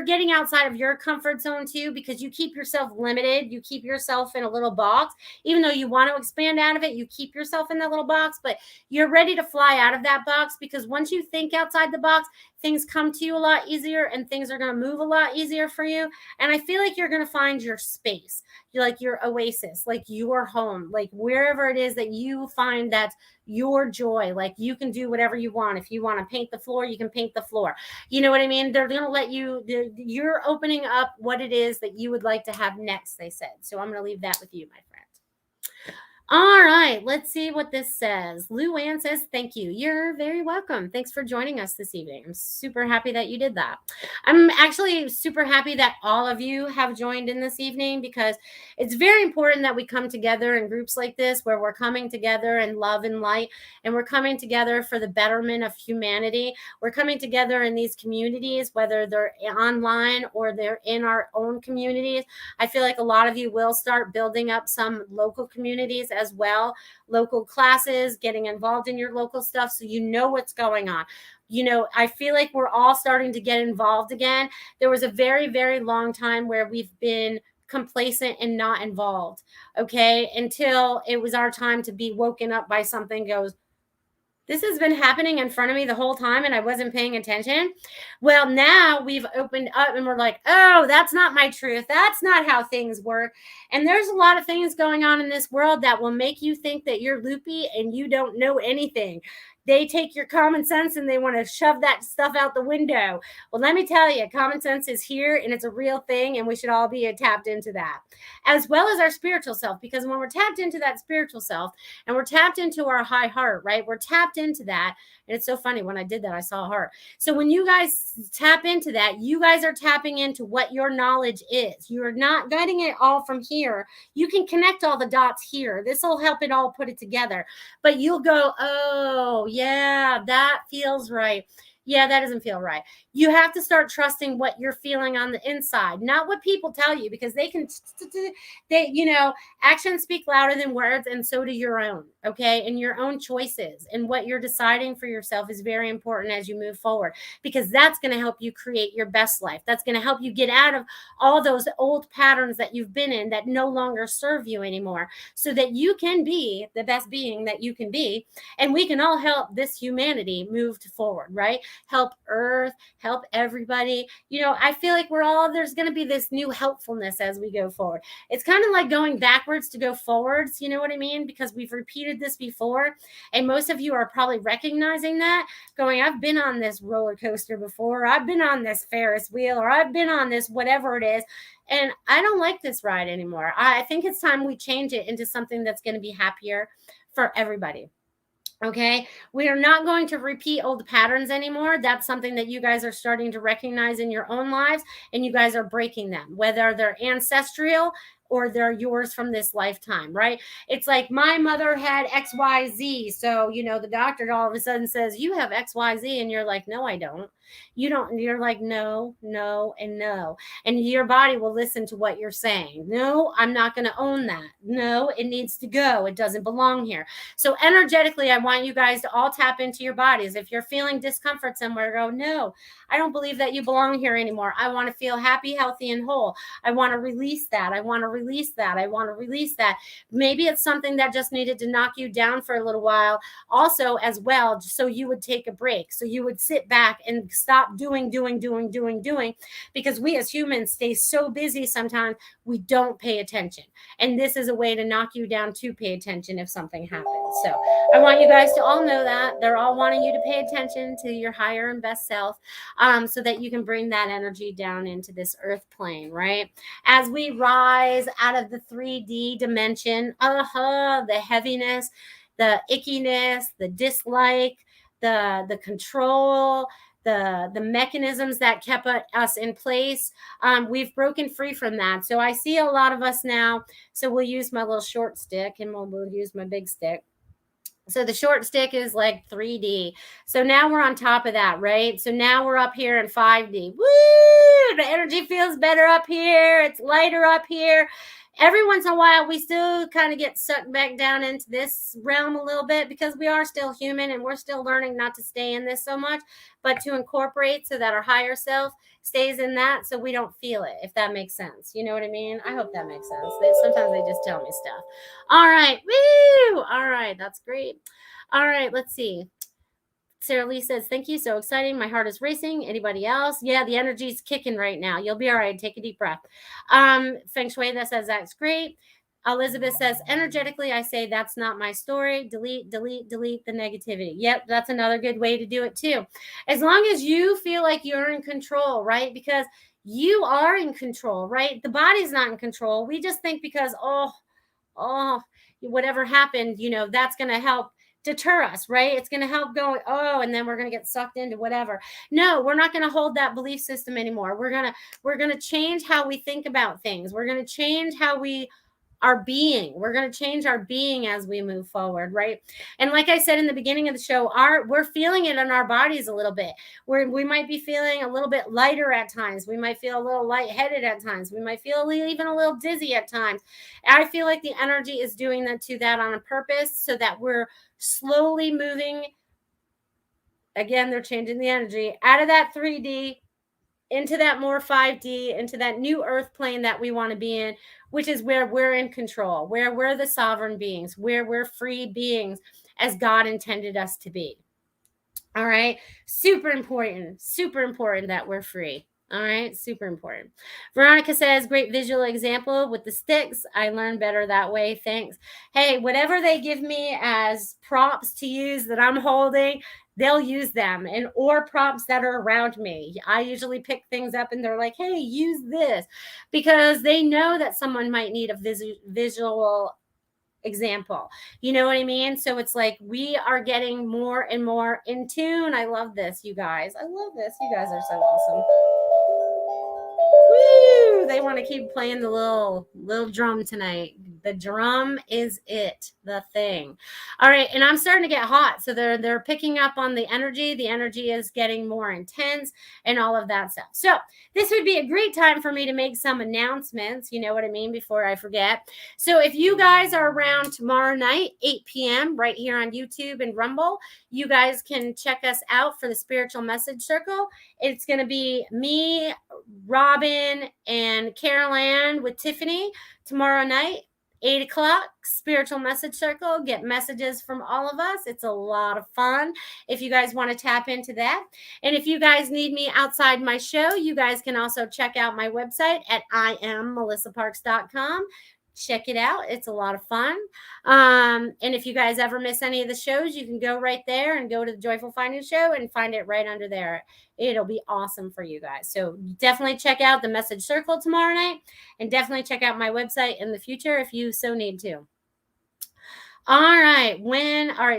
getting outside of your comfort zone too, because you keep yourself limited. You keep yourself in a little box, even though you want to expand out of it. You keep yourself in that little box, but you're ready to fly out of that box, because once you think outside the box, things come to you a lot easier and things are going to move a lot easier for you. And I feel like you're going to find your space. You're like your oasis, like your home, like wherever it is that you find that's your joy. Like you can do whatever you want. If you want to paint the floor, you can paint the floor. You know what I mean? They're going to let you're opening up what it is that you would like to have next, they said. So I'm going to leave that with you, my friend. All right, let's see what this says. Luann says, thank you. You're very welcome. Thanks for joining us this evening. I'm super happy that you did that. I'm actually super happy that all of you have joined in this evening, because it's very important that we come together in groups like this, where we're coming together in love and light, and we're coming together for the betterment of humanity. We're coming together in these communities, whether they're online or they're in our own communities. I feel like a lot of you will start building up some local communities as well, local classes, getting involved in your local stuff, so you know what's going on. I feel like we're all starting to get involved again. There was a very, very long time where we've been complacent and not involved, okay, until it was our time to be woken up by something. Goes, this has been happening in front of me the whole time and I wasn't paying attention. Well, now we've opened up and we're like, oh, that's not my truth. That's not how things work. And there's a lot of things going on in this world that will make you think that you're loopy and you don't know anything. they take your common sense and they want to shove that stuff out the window. Well, let me tell you, common sense is here and it's a real thing, and we should all be tapped into that, as well as our spiritual self. Because when we're tapped into that spiritual self and we're tapped into our high heart, right? We're tapped into that. And it's so funny, when I did that, I saw a heart. So when you guys tap into that, you guys are tapping into what your knowledge is. You're not getting it all from here. You can connect all the dots here. This will help it all put it together. But you'll go, oh, yeah, that feels right. Yeah, that doesn't feel right. You have to start trusting what you're feeling on the inside, not what people tell you, because they can, actions speak louder than words, and so do your own, okay? And your own choices and what you're deciding for yourself is very important as you move forward, because that's going to help you create your best life. That's going to help you get out of all those old patterns that you've been in that no longer serve you anymore, so that you can be the best being that you can be. And we can all help this humanity move forward, right? Help Earth, help everybody. I feel like there's going to be this new helpfulness as we go forward. It's kind of like going backwards to go forwards. You know what I mean? Because we've repeated this before. And most of you are probably recognizing that, going, I've been on this roller coaster before. I've been on this Ferris wheel, or I've been on this, whatever it is. And I don't like this ride anymore. I think it's time we change it into something that's going to be happier for everybody. Okay, we are not going to repeat old patterns anymore. That's something that you guys are starting to recognize in your own lives, and you guys are breaking them, whether they're ancestral or they're yours from this lifetime, right? It's like, my mother had XYZ. So, the doctor all of a sudden says, you have XYZ. And you're like, no, I don't. You don't. You're like, no, and no. And your body will listen to what you're saying. No, I'm not going to own that. No, it needs to go. It doesn't belong here. So energetically, I want you guys to all tap into your bodies. If you're feeling discomfort somewhere, go, no, I don't believe that you belong here anymore. I want to feel happy, healthy, and whole. I want to release that. I want to release that. I want to release that. Maybe it's something that just needed to knock you down for a little while also as well, so you would take a break. So you would sit back and stop doing, because we as humans stay so busy sometimes we don't pay attention. And this is a way to knock you down to pay attention if something happens. So I want you guys to all know that. They're all wanting you to pay attention to your higher and best self, so that you can bring that energy down into this earth plane, right? As we rise out of the 3D dimension, the heaviness, the ickiness, the dislike, the control, the mechanisms that kept us in place, we've broken free from that. So I see a lot of us now. So we'll use my little short stick, and we'll use my big stick. So the short stick is like 3D. So now we're on top of that, right? So now we're up here in 5D. Woo! The energy feels better up here. It's lighter up here. Every once in a while, we still kind of get sucked back down into this realm a little bit, because we are still human and we're still learning not to stay in this so much, but to incorporate so that our higher self stays in that, so we don't feel it, if that makes sense. You know what I mean? I hope that makes sense. Sometimes they just tell me stuff. All right. Woo! All right. That's great. All right. Let's see. Sarah Lee says, thank you. So exciting. My heart is racing. Anybody else? Yeah, the energy's kicking right now. You'll be all right. Take a deep breath. Feng Shui that says that's great. Elizabeth says, energetically, I say that's not my story. Delete the negativity. Yep, that's another good way to do it too. As long as you feel like you're in control, right? Because you are in control, right? The body's not in control. We just think because, whatever happened, that's going to help deter us, right? It's going to help go, and then we're going to get sucked into whatever. No, we're not going to hold that belief system anymore. We're going to change how we think about things. We're going to change how we are being. We're going to change our being as we move forward, right? And like I said in the beginning of the show, we're feeling it in our bodies a little bit. We might be feeling a little bit lighter at times. We might feel a little lightheaded at times. We might feel even a little dizzy at times. I feel like the energy is doing that on a purpose, so that we're slowly moving. Again, they're changing the energy out of that 3D into that more 5D, into that new earth plane that we want to be in, which is where we're in control, where we're the sovereign beings, where we're free beings as God intended us to be. All right. Super important that we're free. All right, super important. Veronica says, great visual example with the sticks. I learn better that way. Thanks. Hey, whatever they give me as props to use that I'm holding, they'll use them, and or props that are around me. I usually pick things up and they're like, hey, use this, because they know that someone might need a visual example. You know what I mean? So it's like we are getting more and more in tune. I love this, you guys. I love this. You guys are so awesome. Woo! They want to keep playing the little drum tonight. The drum is it, the thing. All right, and I'm starting to get hot, so they're picking up on the energy. The energy is getting more intense and all of that stuff. So this would be a great time for me to make some announcements. You know what I mean? Before I forget. So if you guys are around tomorrow night, 8 p.m. right here on YouTube and Rumble, you guys can check us out for the Spiritual Message Circle. It's going to be me, Robin, and Carol Ann with Tiffany tomorrow night, 8 o'clock, Spiritual Message Circle. Get messages from all of us. It's a lot of fun if you guys want to tap into that. And if you guys need me outside my show, you guys can also check out my website at IamMelissaParks.com. Check it out. It's a lot of fun. And if you guys ever miss any of the shows, you can go right there and go to the Joyful Finding Show and find it right under there. It'll be awesome for you guys. So definitely check out the Message Circle tomorrow night, and definitely check out my website in the future if you so need to. All right.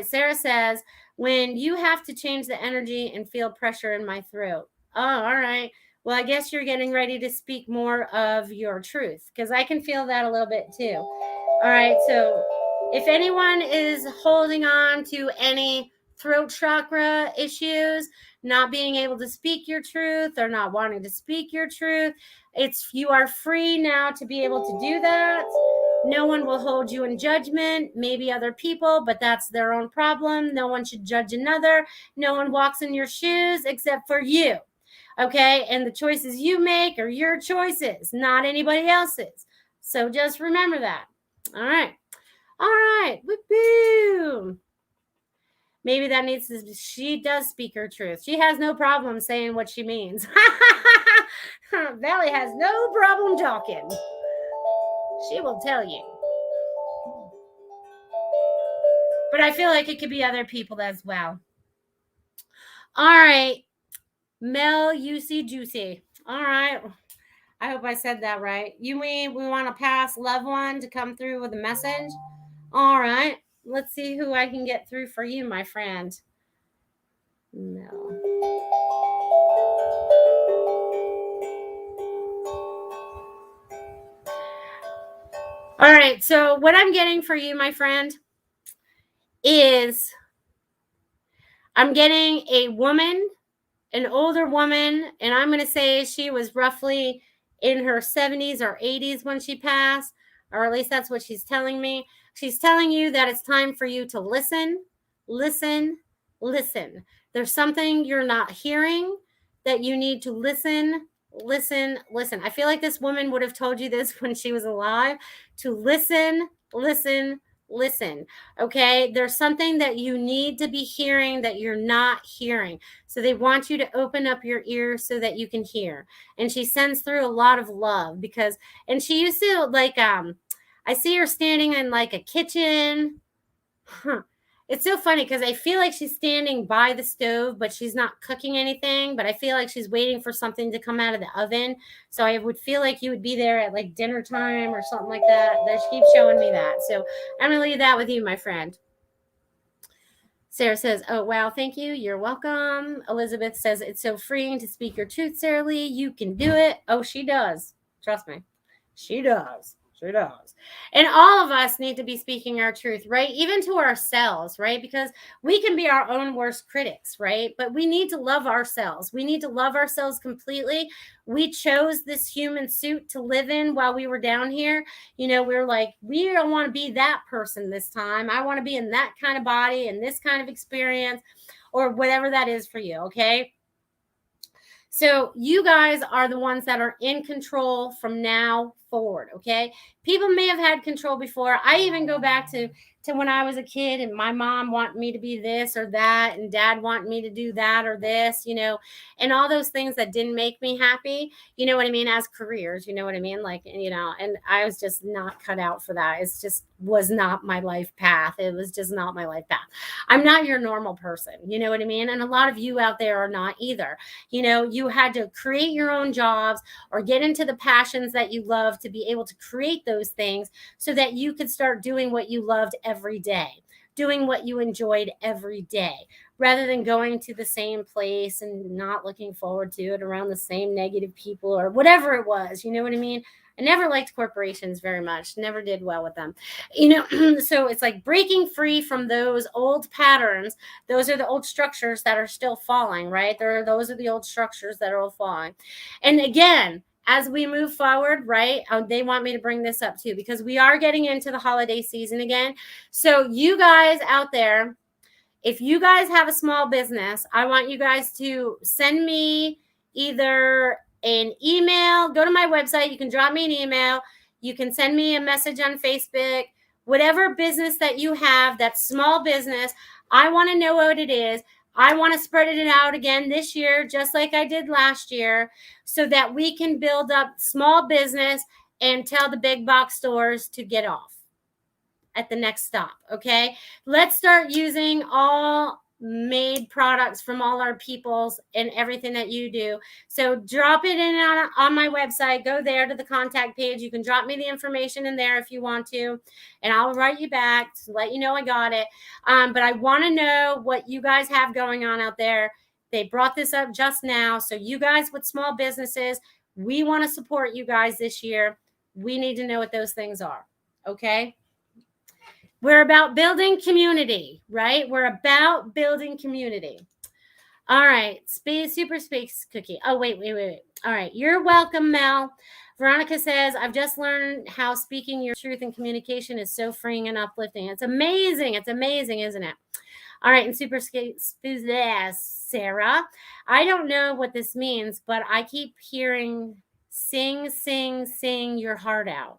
Sarah says, when you have to change the energy and feel pressure in my throat. Oh, all right. Well, I guess you're getting ready to speak more of your truth, because I can feel that a little bit too. All right. So if anyone is holding on to any throat chakra issues, not being able to speak your truth or not wanting to speak your truth, you are free now to be able to do that. No one will hold you in judgment, maybe other people, but that's their own problem. No one should judge another. No one walks in your shoes except for you. Okay, and the choices you make are your choices, not anybody else's. So just remember that. All right. All right. Woo-hoo. Maybe that needs to, she does speak her truth. She has no problem saying what she means. Valley has no problem talking. She will tell you. But I feel like it could be other people as well. All right. Mel UC Juicy. All right. I hope I said that right. You mean we want to pass loved one to come through with a message? All right. Let's see who I can get through for you, my friend. No. All right. So what I'm getting for you, my friend, is I'm getting a woman, an older woman, and I'm going to say she was roughly in her 70s or 80s when she passed, or at least that's what she's telling me. She's telling you that it's time for you to listen, listen, listen. There's something you're not hearing that you need to listen, listen, listen. I feel like this woman would have told you this when she was alive, to listen, listen, listen. Okay, there's something that you need to be hearing that you're not hearing. So they want you to open up your ears so that you can hear. And she sends through a lot of love and she used to I see her standing in like a kitchen. It's so funny because I feel like she's standing by the stove, but she's not cooking anything. But I feel like she's waiting for something to come out of the oven. So I would feel like you would be there at like dinner time or something like that. She keeps showing me that. So I'm going to leave that with you, my friend. Sarah says, oh, wow, thank you. You're welcome. Elizabeth says, it's so freeing to speak your truth, Sarah Lee. You can do it. Oh, she does. Trust me. She does. She does. And all of us need to be speaking our truth, right? Even to ourselves, right? Because we can be our own worst critics, right? But we need to love ourselves. We need to love ourselves completely. We chose this human suit to live in while we were down here. You know, we're like, we don't want to be that person this time. I want to be in that kind of body and this kind of experience or whatever that is for you, okay? So you guys are the ones that are in control from now forward, okay? People may have had control before. I even go back to to when I was a kid and my mom wanted me to be this or that and dad wanted me to do that or this, and all those things that didn't make me happy, you know what I mean, as careers, you know what I mean? Like, and I was just not cut out for that. It's just was not my life path. It was just not my life path. I'm not your normal person, you know what I mean? And a lot of you out there are not either. You had to create your own jobs or get into the passions that you love to be able to create those things so that you could start doing what you loved every day, doing what you enjoyed every day, rather than going to the same place and not looking forward to it, around the same negative people or whatever it was. You know what I mean? I never liked corporations very much, never did well with them. So it's like breaking free from those old patterns. Those are the old structures that are still falling, right? Those are the old structures that are all falling. And again, as we move forward, right, they want me to bring this up too, because we are getting into the holiday season again. So you guys out there, if you guys have a small business, I want you guys to send me either an email, go to my website, you can drop me an email, you can send me a message on Facebook, whatever business that you have, that small business, I want to know what it is. I want to spread it out again this year, just like I did last year, so that we can build up small business and tell the big box stores to get off at the next stop. Okay. Let's start using all made products from all our peoples and everything that you do. So drop it in on my website. Go there to the contact page. You can drop me the information in there if you want to, and I'll write you back to let you know I got it. But I want to know what you guys have going on out there. They brought this up just now. So you guys with small businesses, we want to support you guys this year. We need to know what those things are. Okay. We're about building community, right? We're about building community. All right. Super Space Cookie. Oh, wait. All right. You're welcome, Mel. Veronica says, I've just learned how speaking your truth in communication is so freeing and uplifting. It's amazing. It's amazing, isn't it? All right. And Super Space Sarah, I don't know what this means, but I keep hearing sing, sing, sing your heart out.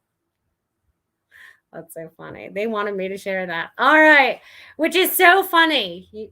That's so funny. They wanted me to share that. All right. Which is so funny.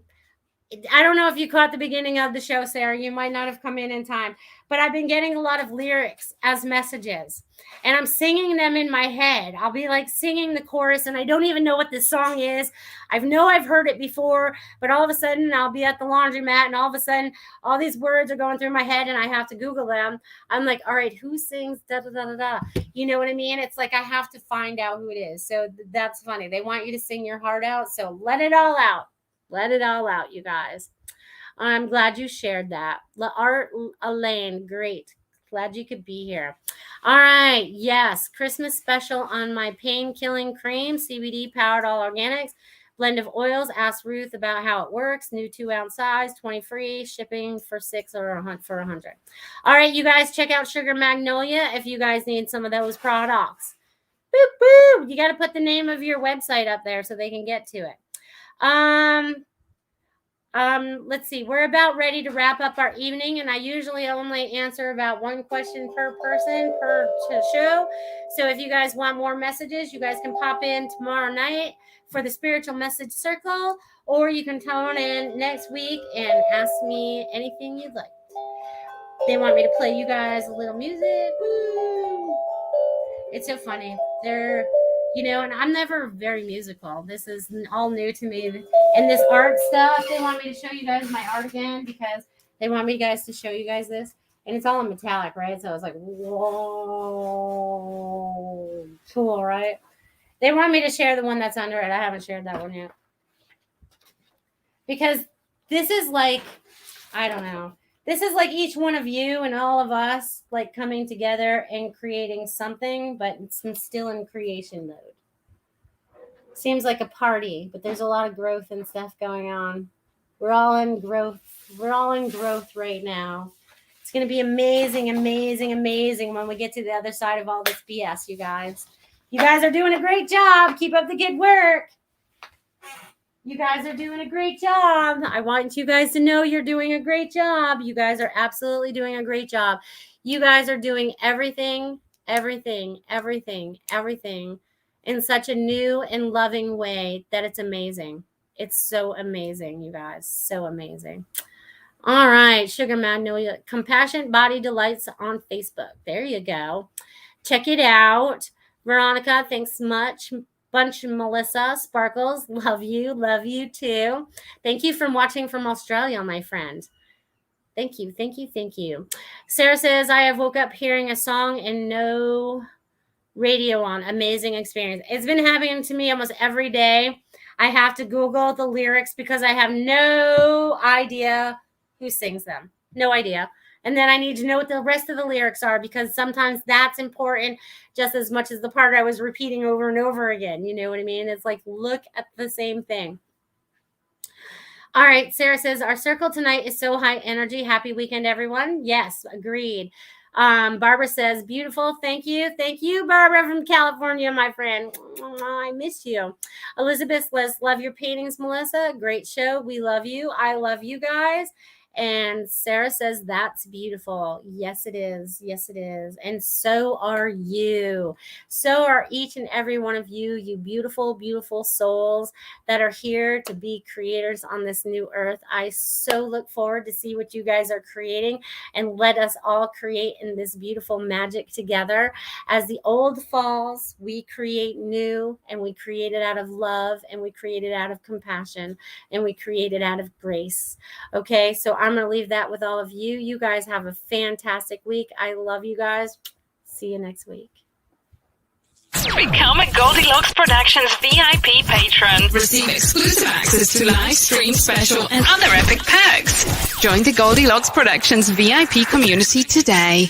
I don't know if you caught the beginning of the show, Sarah. You might not have come in time. But I've been getting a lot of lyrics as messages. And I'm singing them in my head. I'll be like singing the chorus. And I don't even know what this song is. I've heard it before. But all of a sudden, I'll be at the laundromat. And all of a sudden, all these words are going through my head. And I have to Google them. I'm like, all right, who sings da-da-da-da-da? You know what I mean? It's like I have to find out who it is. So that's funny. They want you to sing your heart out. So let it all out. Let it all out, you guys. I'm glad you shared that. Art Elaine, great. Glad you could be here. All right. Yes. Christmas special on my pain killing cream, CBD powered all organics. Blend of oils. Ask Ruth about how it works. New 2-ounce size, 20 free. Shipping for $6 or for $100. All right, you guys, check out Sugar Magnolia if you guys need some of those products. Boop, boop. You got to put the name of your website up there so they can get to it. Let's see. We're about ready to wrap up our evening, and I usually only answer about one question per person per show. So if you guys want more messages, you guys can pop in tomorrow night for the Spiritual Message Circle, or you can tune in next week and ask me anything you'd like. They want me to play you guys a little music. Woo! It's so funny. They're and I'm never very musical. This is all new to me. And this art stuff, they want me to show you guys my art again because they want me guys to show you guys this. And it's all in metallic, right? So it's like, whoa, cool, right? They want me to share the one that's under it. I haven't shared that one yet. Because this is like, I don't know. This is like each one of you and all of us like coming together and creating something, but it's still in creation mode. Seems like a party, but there's a lot of growth and stuff going on. We're all in growth. We're all in growth right now. It's going to be amazing, amazing, amazing when we get to the other side of all this BS, you guys. You guys are doing a great job. Keep up the good work. You guys are doing a great job. I want you guys to know you're doing a great job. You guys are absolutely doing a great job. You guys are doing everything, everything, everything, everything. in such a new and loving way that it's amazing. It's so amazing, you guys. So amazing. All right, Sugar Magnolia, Compassionate Body Delights on Facebook. There you go. Check it out. Veronica, thanks much. Bunch of Melissa, Sparkles, love you too. Thank you for watching from Australia, my friend. Thank you. Sarah says, I have woke up hearing a song and no radio on. Amazing experience. It's been happening to me almost every day. I have to Google the lyrics because I have no idea who sings them. No idea. And then I need to know what the rest of the lyrics are, because sometimes that's important just as much as the part I was repeating over and over again. You know what I mean? It's like, look at the same thing. All right. Sarah says, our circle tonight is so high energy. Happy weekend, everyone. Yes, agreed. Barbara says, beautiful. Thank you. Thank you, Barbara from California, my friend. I miss you. Elizabeth says, love your paintings, Melissa. Great show. We love you. I love you guys. And Sarah says, that's beautiful. Yes, it is. Yes, it is. And so are you. So are each and every one of you, you beautiful, beautiful souls that are here to be creators on this new earth. I so look forward to see what you guys are creating, and let us all create in this beautiful magic together. As the old falls, we create new, and we create it out of love, and we create it out of compassion, and we create it out of grace. Okay, so I'm going to leave that with all of you. You guys have a fantastic week. I love you guys. See you next week. Become a Goldylocks Productions VIP patron. Receive exclusive access to live stream special and other epic perks. Join the Goldylocks Productions VIP community today.